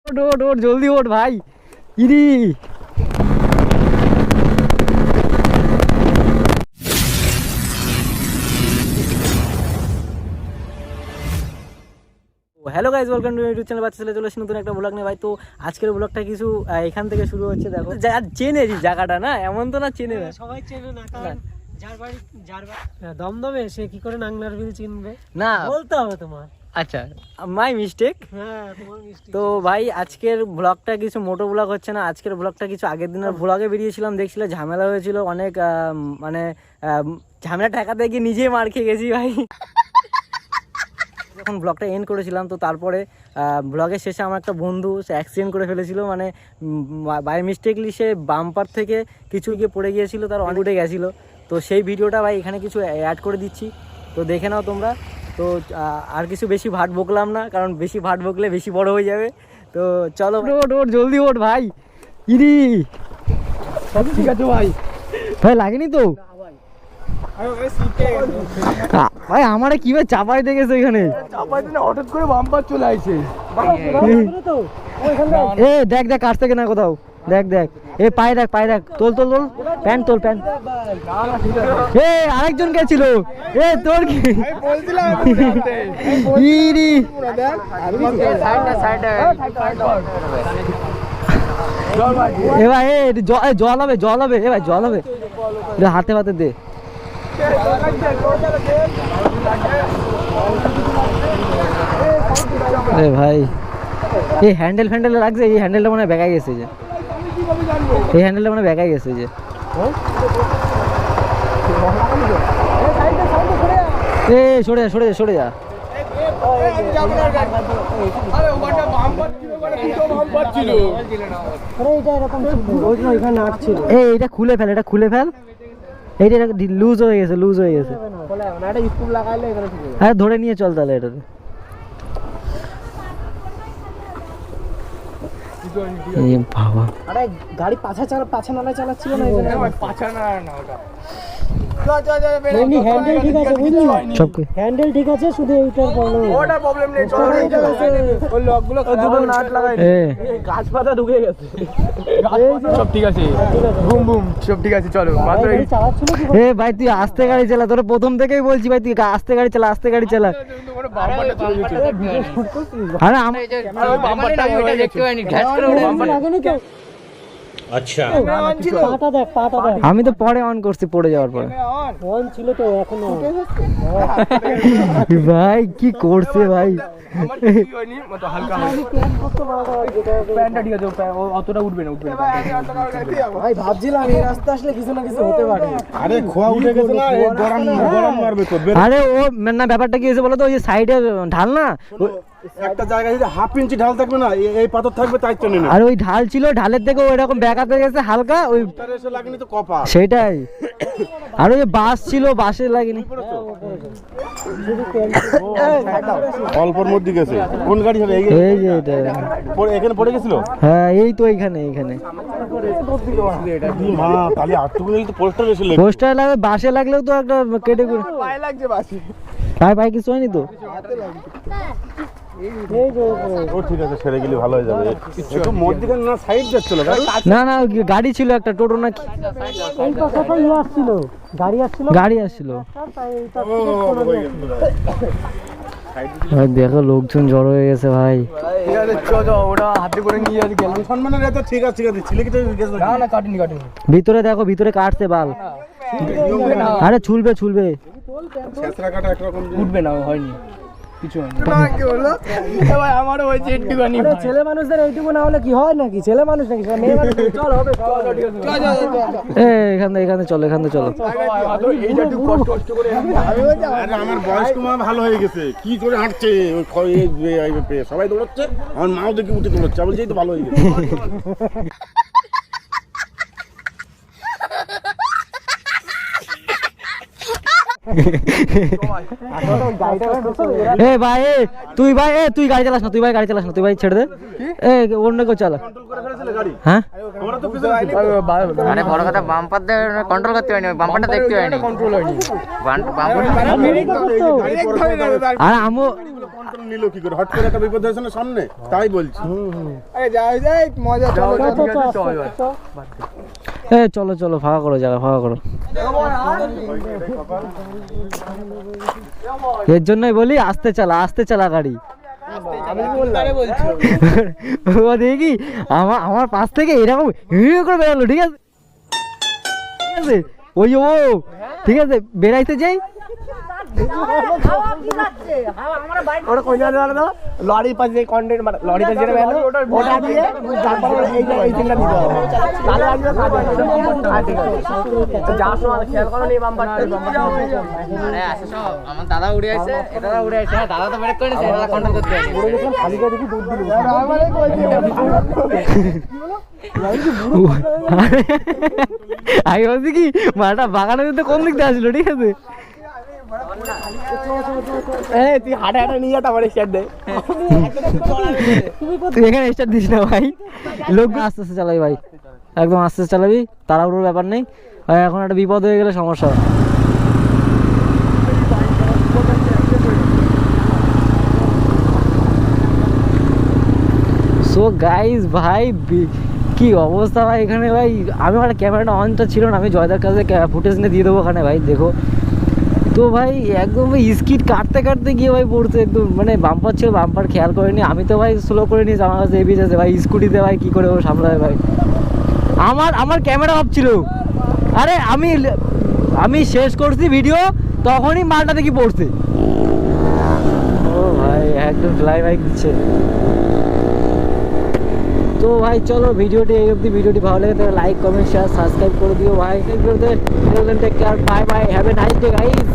ওঠ ওঠ জলদি ওঠ ভাই ইরি hello guys welcome to YouTube channel বাচ্চা ছেলে চলে এসে নতুন একটা ব্লগ নিয়ে ভাই। তো আজকের ব্লগটা কিছু এখান থেকে শুরু হচ্ছে। দেখো যার চেনে জায়গাটা না, এমন তো না চেনে না, সবাই চেনে না, কারণ যার দমদমে সে কি করে নাংলার বিল চিনবে না, বলতে হবে তোমার। আচ্ছা মাই মিস্টেক। হ্যাঁ তোমার মিষ্টি। তো ভাই আজকের ব্লগটা কিছু মোটো ব্লগ হচ্ছে না, আজকের ব্লগটা কিছু আগের দিনের ব্লগে বেরিয়েছিলাম, দেখছিল ঝামেলা হয়েছিল অনেক, মানে ঝামেলা ঠেকাতে গিয়ে নিজেই মার খেয়ে গেছি ভাই। যখন ব্লগটা এন্ড করেছিলাম তো তারপরে ব্লগের শেষে আমার একটা বন্ধু সে অ্যাক্সিডেন্ট করে ফেলেছিল, মানে বাই মিস্টেকলি সে বাম্পার থেকে কিছু গিয়ে পড়ে গিয়েছিল, তার অনেক উঠে গেছিলো। তো সেই ভিডিওটা ভাই এখানে কিছু অ্যাড করে দিচ্ছি, তো দেখে নাও তোমরা। তো আর কিছু বেশি ভাট বকলাম না, কারণ বেশি ভাট বকলে বেশি বড় হয়ে যাবে। তো চলো ওঠ ওঠ জলদি ওঠ ভাই ইরি। ঠিক আছে ভাই, ভাই লাগেনি তো ভাই? আমারে কিভাবে চাপাই দেখেছো এখানে? চাপাই দিনে হঠাৎ করে বাম্পার চলে আসে। এ দেখ দেখ কাছ থেকে না কোথাও, দেখ দেখ এ পায়ে দেখ, পায়ে দেখ, তোল তোল তোল প্যান্ট তোল প্যান্ট। এ আরেকজন কে ছিল? এ তোর কি ইরি এ ভাই জল হবে, জল হবে, এ ভাই জল হবে, হাতে হাতে দে। আরে ভাই এই হ্যান্ডেল ফ্যান্ডেল লাগছে, এই হ্যান্ডেলটা মনে হয় বেঁকাই গেছে, যে এই হ্যান্ডেলটা মনে হয় বেঁকাই গেছে যে। এ সরে যা সরে যা সরে যা। এইটা খুলে ফেল, এটা খুলে ফেল, এইটা লুজ হয়ে গেছে, লুজ হয়ে গেছে। হ্যাঁ ধরে নিয়ে চল তাহলে এটাতে। বাবা আরে গাড়ি পাছা নালা চালাচ্ছিল না, পাছা না ওটা হ্যান্ডেল ঠিক আছে বুঝলি, হ্যান্ডেল ঠিক আছে, শুধু এইটার প্রবলেম, ওটা প্রবলেম নেই। চলো ওই লকগুলো দুটো নাট লাগাই, গাছ পাতা ঢুকে গেছে, সব ঠিক আছে, বুম বুম সব ঠিক আছে। চলো মাত্র এ ভাই তুই আস্তে গাড়ি চালা, তোর প্রথম থেকেই বলছি ভাই তুই আস্তে গাড়ি চালা, আস্তে গাড়ি চালা। আরে আচ্ছা আমি তো পরে অন করছি, পড়ে যাওয়ার পরে অন ছিল তো এখনো। ভাই কি করছে ভাই? অতটা উঠবে না, উঠবে না ভাই ভাবছিলাম এই রাস্তা আসলে কিছু না কিছু হতে পারে। আরে খোয়া উঠে গেছে না, গরম গরম মারবে তো। আরে ও না ব্যাপারটা কি হয়েছে বলো তো, ওই যে সাইডে ঢাল না, একটা জায়গায় যদি হাফ ইঞ্চি ঢাল থাকবে না, এই পাথর থাকবে তাই টেনে নেবে। আর ওই ঢাল ছিল, ঢালের থেকে ওইরকম ব্যাকাতে গেছে হালকা, ওই এসে লাগেনি তো কপা সেটাই। আর ওই বাস ছিল, বাসে লাগেনি, অল্পর মধ্যে গেছে। কোন গাড়ি হবে? এই যে এটা এখানে পড়ে গেছিল। হ্যাঁ এই তো এইখানে এইখানে তাহলে আটটুকু তো পোস্টার এসে পোস্টার লাগবে, বাসে লাগলেও তো একটা কেটে করে পায়ে লাগছে বাসি। ভাই কিছু হয়নি তো? ও ঠিক আছে, সেরে গেলে ভালো হয়ে যাবে। একটু মধ্যখানে না সাইড যাচ্ছিল না না গাড়ি ছিল একটা টোটো নাকি, এই কথাটাই আসছিল, গাড়ি আসছিল। দেখো লোকজন জড়ো হয়ে গেছে ভাই। ঠিক আছে চলো, ওরা হাতে করে নিয়ে যাচ্ছে গেল। সম্মানের এত ঠিক আছে, ঠিক আছে। ছেলে কি না না কাটিনি কাটিনি। ভিতরে দেখো, ভিতরে কাটছে বাল। আরে ছুলবে ছুলবে, ছেঁচড়া কাটা একরকম উঠবে না, হয়নি কিছু হয়নি। কি বললো ভাই? আমারও হয়েছে একটুখানি। ছেলে মানুষদের এইটুকু না হলে কি হয় নাকি? ছেলে মানুষ নাকি মেয়ে মানুষ? চল হবে, এখানে চলো, এখানে চলো। এইটা একটু কষ্ট করে আরে আমার বয়স্ক মা ভালো হয়ে গেছে, কি করে হাঁটছে, সবাই দৌড়াচ্ছে, আমার মাও দেখি উঠে দৌড়াচ্ছে, বলছি এই তো ভালো হয়ে গেছে। এ ভাই তুই গাড়ি চালাস না, তুই ভাই গাড়ি চালাস না, তুই ভাই ছেড়ে দে, এ অন্য কেউ চালা। ছিলে গাড়ি হ্যাঁ আমরা তো পিছনে ছিলাম। আরে বড় কথা বাম্পার দিয়ে কন্ট্রোল করতে হয়নি, বাম্পারটা দেখতে হয়নি। কন্ট্রোল হয়নি। আর আমও কন্ট্রোল নিল কি করে? হট করে একটা বিপদ হয়েছে না সামনে, তাই বলছি। আরে যাই যাই মজা চলো ঠিক আছে চল এ চলো চলো ফাঁকা করো, জায়গা ফাঁকা করো। এর জন্যই বলি আস্তে চালা গাড়ি। আমি বললাম বলছো ও দেখি আমার পাশ থেকে এরকম করে বেরোলো, ঠিক আছে ঠিক আছে, ওই ও ঠিক আছে বেরাইতে যাই, ওটা কই জায়গা দাও লরি পাশে কন্টেন্ট মানে লরি পাশে যেটা বেলো ওটা দিয়ে তারপর এই তিনটা দিতে হবে তাহলে আসবে কাজে। হ্যাঁ ঠিক আছে তো যাওয়ার সময় খেয়াল করো নি বাম্পার আরে আসো সব, আমার দাদা উড়ে আসছে, এটা উড়ে আসছে। হ্যাঁ, দাদা তো ব্রেক করে নিছে, দাদা কন্ট্রোল করতে হয়নি। খালি করে দেখি দুধ দিল আমারে কই আমি ভাবছি কি মাটা বাগানের মধ্যে কোন দিক দিয়ে আসলো, ঠিক আছে এই তুই হাঁটা হাঁটা নিয়ে যা আমার স্ট্যান্ড দে তুই এখানে স্টার্ট দিস না ভাই, লোক আস্তে আস্তে চালাবি ভাই, একদম আস্তে আস্তে চালাবি, তাড়াহুড়োর ব্যাপার নেই। আর এখন একটা বিপদ হয়ে গেলে সমস্যা। সো গাইস ভাই কি অবস্থা ভাই এখানে ভাই, আমি আমার ক্যামেরাটা অনটা ছিল না, আমি জয়দার কাছে ফুটেজ নিয়ে দিয়ে দেবো ওখানে ভাই, দেখো তো ভাই একদম স্কিড কাটতে কাটতে গিয়ে ভাই পড়ছে একদম, মানে বাম্পার ছিল, বাম্পার খেয়াল করিনি আমি তো ভাই, স্লো করে নিয়েছি, আমার কাছে এবিএস আছে ভাই, স্কুটিতে ভাই কী করে ও সামলায় ভাই, আমার ক্যামেরা অফ ছিল। আরে আমি শেষ করছি ভিডিও, তখনই মালটা দেখি পড়ছে। ও ভাই একদম ফ্লাই বাইক দিচ্ছে। তো ভাই চলো ভিডিওটি এই অবধি, ভিডিওটি ভালো লেগে থাকে লাইক কমেন্ট শেয়ার সাবস্ক্রাইব করে দিও ভাই। Take care, bye bye, have a nice day guys.